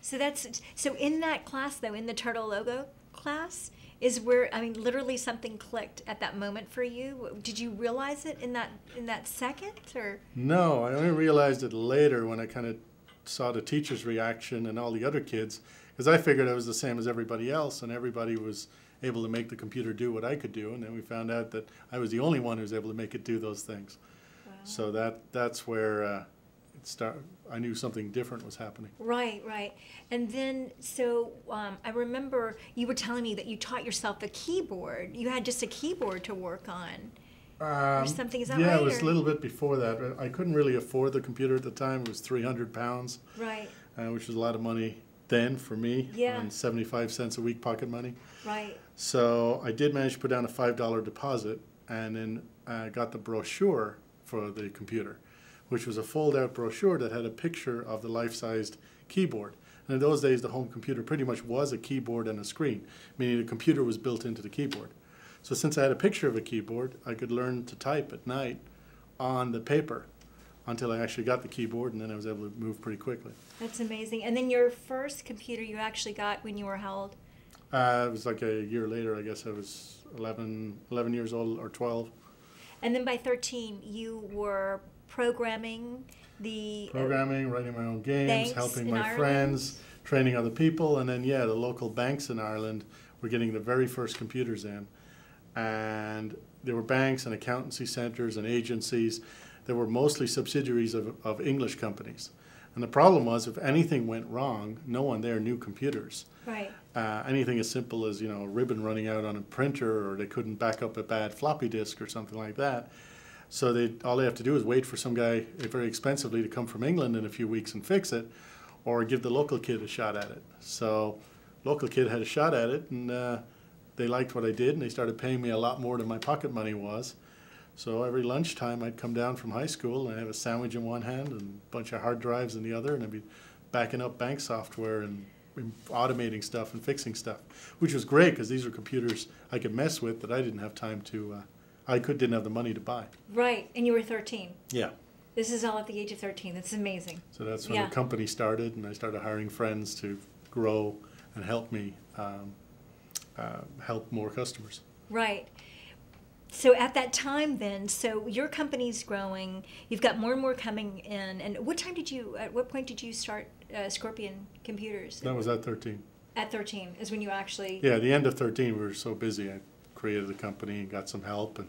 So in that class though, in the Turtle Logo class, is where, I mean, literally something clicked at that moment for you. Did you realize it in that second, or? No, I only realized it later when I kind of saw the teacher's reaction and all the other kids, because I figured I was the same as everybody else, and everybody was able to make the computer do what I could do, and then we found out that I was the only one who was able to make it do those things. Wow. So that's where it started. I knew something different was happening. Right, right. And then, so I remember you were telling me that you taught yourself a keyboard. You had just a keyboard to work on. Or something, is that right? Yeah, it was a little bit before that. I couldn't really afford the computer at the time. It was £300, right? Which was a lot of money then for me. Yeah. And 75 cents a week pocket money. Right. So I did manage to put down a $5 deposit, and then got the brochure for the computer, which was a fold-out brochure that had a picture of the life-sized keyboard. And in those days, the home computer pretty much was a keyboard and a screen, meaning the computer was built into the keyboard. So since I had a picture of a keyboard, I could learn to type at night on the paper until I actually got the keyboard, and then I was able to move pretty quickly. That's amazing. And then your first computer you actually got when you were how old? It was like a year later, I guess. I was 11 years old, or 12. And then by 13, you were programming, writing my own games, helping my friends, training other people, and then, yeah, the local banks in Ireland were getting the very first computers in. And there were banks and accountancy centers and agencies that were mostly subsidiaries of English companies. And the problem was, if anything went wrong, no one there knew computers. Right. Anything as simple as, a ribbon running out on a printer, or they couldn't back up a bad floppy disk or something like that. So all they have to do is wait for some guy very expensively to come from England in a few weeks and fix it, or give the local kid a shot at it. So local kid had a shot at it, and they liked what I did, and they started paying me a lot more than my pocket money was. So every lunchtime I'd come down from high school and I'd have a sandwich in one hand and a bunch of hard drives in the other, and I'd be backing up bank software and automating stuff and fixing stuff, which was great because these were computers I could mess with that I didn't have time to, didn't have the money to buy. Right, and you were 13. Yeah. This is all at the age of 13. That's amazing. So that's when the company started, and I started hiring friends to grow and help me help more customers. Right. So at that time then, so your company's growing, you've got more and more coming in, and at what point did you start Scorpion Computers? That was at 13. At 13 is when you actually... Yeah, at the end of 13 we were so busy. I created a company and got some help, and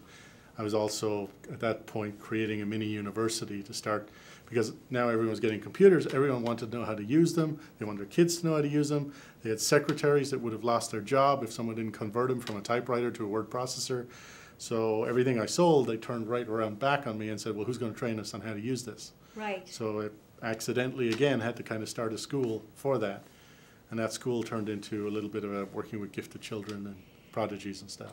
I was also at that point creating a mini university to start, because now everyone was getting computers, everyone wanted to know how to use them, they wanted their kids to know how to use them, they had secretaries that would have lost their job if someone didn't convert them from a typewriter to a word processor. So everything I sold, they turned right around back on me and said, well, who's going to train us on how to use this? Right. So I accidentally, again, had to kind of start a school for that. And that school turned into a little bit of working with gifted children and prodigies and stuff.